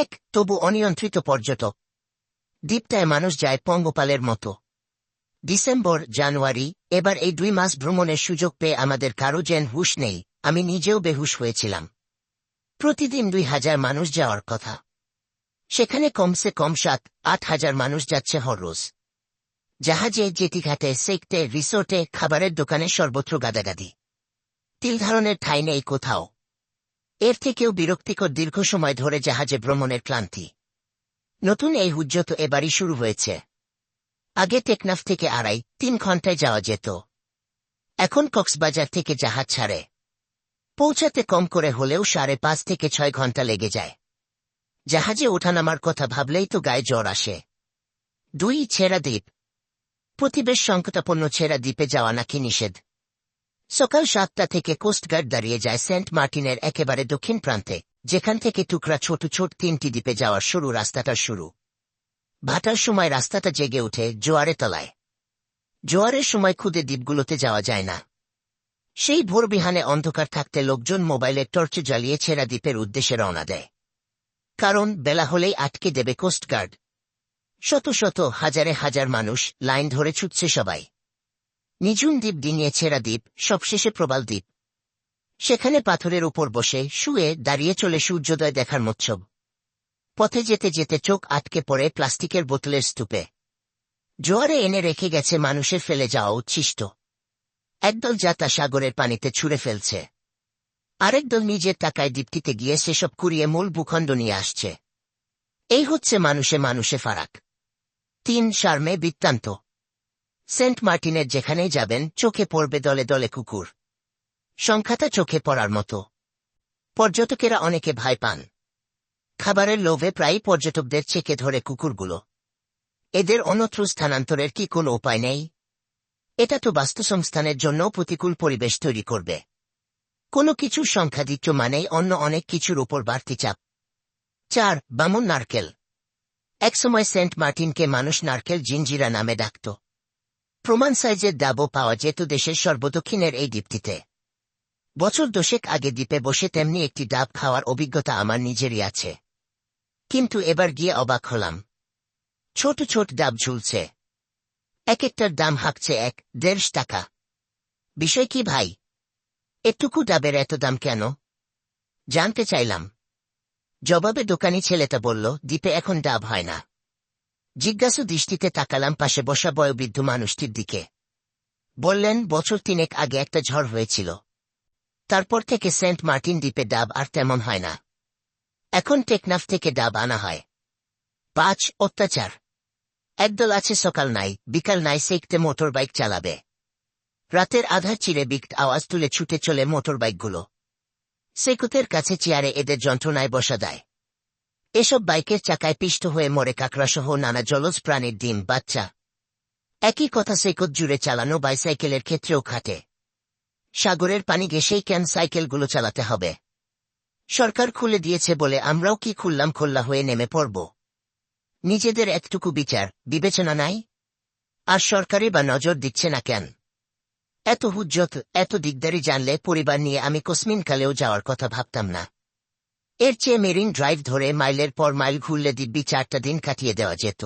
এক তবু অনিয়ন্ত্রিত পর্যটক। দ্বীপটায় মানুষ যায় পঙ্গপালের মতো। ডিসেম্বর, জানুয়ারি, এবার এই 2 মাস ভ্রমণের সুযোগ পেয়ে আমাদের কারো যেন হুঁশ নেই, আমি নিজেও বেহুশ হয়েছিলাম। প্রতিদিন 2000 মানুষ যাওয়ার কথা। সেখানে কমসে কম 7-8 হাজার মানুষ যাচ্ছে হররোজ। জাহাজে, জেটিঘাটে, সেক্টে, রিসোর্টে, খাবারের দোকানে সর্বত্র গাদাগাদি। তিল ধারণের ঠাঁই নেই কোথাও। এর থেকেও বিরক্তিকর দীর্ঘ সময় ধরে জাহাজে ভ্রমণের ক্লান্তি। নতুন এই হুজ্জত এবারই শুরু হয়েছে। আগে টেকনাফ থেকে 2.5-3 ঘন্টায় যাওয়া যেত। এখন কক্সবাজার থেকে জাহাজ ছাড়ে পৌঁছাতে কম করে হলেও 5.5 থেকে 6 ঘন্টা লেগে যায়। জাহাজে ওঠানামার কথা ভাবলেই তো গায়ে জ্বর আসে। 2 ছেড়া দ্বীপ। প্রতিবেশ সংকটাপন্ন ছেড়া দ্বীপে যাওয়া নাকি নিষেধ। সকাল 7টা থেকে কোস্টগার্ড দাঁড়িয়ে যায় সেন্ট মার্টিনের একেবারে দক্ষিণ প্রান্তে, যেখান থেকে টুকরা ছোট 3টি দ্বীপে যাওয়ার সরু রাস্তাটার শুরু। ভাটার সময় রাস্তাটা জেগে ওঠে জোয়ারে তলায়। জোয়ারের সময় খুদে দ্বীপগুলোতে যাওয়া যায় না। সেই ভোর বিহানে অন্ধকার থাকতে লোকজন মোবাইলের টর্চ জ্বালিয়ে ছেড়া দ্বীপের উদ্দেশ্যে রওনা দেয়। কারণ বেলা হলেই আটকে দেবে কোস্টগার্ড। শত শত, হাজারে হাজার মানুষ লাইন ধরে ছুটছে সবাই। নিঝুম দ্বীপ ডিঙিয়ে ছেড়া দ্বীপ, সবশেষে প্রবাল দ্বীপ। সেখানে পাথরের উপর বসে শুয়ে দাঁড়িয়ে চলে সূর্যোদয় দেখার মৎসব। পথে যেতে যেতে চোখ আটকে পড়ে প্লাস্টিকের বোতলের স্তূপে। জোয়ারে এনে রেখে গেছে মানুষের ফেলে যাওয়া উচ্ছিষ্ট। একদল যাতা সাগরের পানিতে ছুঁড়ে ফেলছে। আরেক দল নিজের টাকায় দ্বীপটিতে গিয়ে সেসব কুড়িয়ে মূল ভূখণ্ড নিয়ে আসছে। এই হচ্ছে মানুষে মানুষে ফারাক। 3 শার্মে বৃত্তান্ত। সেন্ট মার্টিনের যেখানেই যাবেন চোখে পড়বে দলে দলে কুকুর। সংখ্যাটা চোখে পড়ার মতো। পর্যটকেরা অনেকে ভয় পান। খাবারের লোভে প্রায়ই পর্যটকদের চেকে ধরে কুকুরগুলো। এদের অন্যত্র স্থানান্তরের কি কোনো উপায় নেই? এটা তো বাস্তুসংস্থানের জন্য প্রতিকূল পরিবেশ তৈরি করবে। কোনো কিছুর সংখ্যাধিক্য মানেই অন্য অনেক কিছুর উপর বাড়তি চাপ। 4 বামন নারকেল। একসময় সেন্ট মার্টিনকে মানুষ নারকেল জিঞ্জিরা নামে ডাকত। প্রমাণ সাইজের ডাবও পাওয়া যেত দেশের সর্বদক্ষিণের এই দ্বীপটিতে। বছর 10 আগে দ্বীপে বসে তেমনি একটি ডাব খাওয়ার অভিজ্ঞতা আমার নিজেরই আছে। কিন্তু এবার গিয়ে অবাক হলাম। ছোট ছোট ডাব ঝুলছে। এক একটার দাম হাঁকছে 1-1.5 টাকা। বিষয় কি ভাই? এটুকু ডাবের এত দাম কেন? জানতে চাইলাম। জবাবে দোকানি ছেলেটা বলল, দ্বীপে এখন ডাব হয় না। জিজ্ঞাসু দৃষ্টিতে তাকালাম পাশে বসা বয়োবৃদ্ধ মানুষটির দিকে। বললেন, বছর 3 আগে একটা ঝড় হয়েছিল। তারপর থেকে সেন্ট মার্টিন দ্বীপে ডাব আর তেমন হয় না। এখন টেকনাফ থেকে ডাব আনা হয়। 5 অত্যাচার। একদল আছে সকাল নাই বিকাল নাই সেকতে মোটর বাইক চালাবে। রাতের আধার চিরে বিকট আওয়াজ তুলে ছুটে চলে মোটর বাইকগুলো। সেকুতের কাছে চেয়ারে এদের যন্ত্রণায় বসা দেয়। এসব বাইকের চাকায় পিষ্ট হয়ে মরে কাকড়াসহ নানা জলজ প্রাণীর ডিম, বাচ্চা। একই কথা সেকুত জুড়ে চালানো বাইসাইকেলের ক্ষেত্রেও খাটে। সাগরের পানি ঘেঁষেই কেন সাইকেলগুলো চালাতে হবে? সরকার খুলে দিয়েছে বলে আমরাও কি খুললাম খোল্লা হয়ে নেমে পড়ব? নিজেদের একটুকু বিচার বিবেচনা নাই? আর সরকারই বা নজর দিচ্ছে না কেন? এত হুজ্জত, এত দিকদারি জানলে পরিবার নিয়ে আমি কসমিনকালেও যাওয়ার কথা ভাবতাম না। এর চেয়ে মেরিন ড্রাইভ ধরে মাইলের পর মাইল ঘুরলে দিব্যি 4টা দিন কাটিয়ে দেওয়া যেত।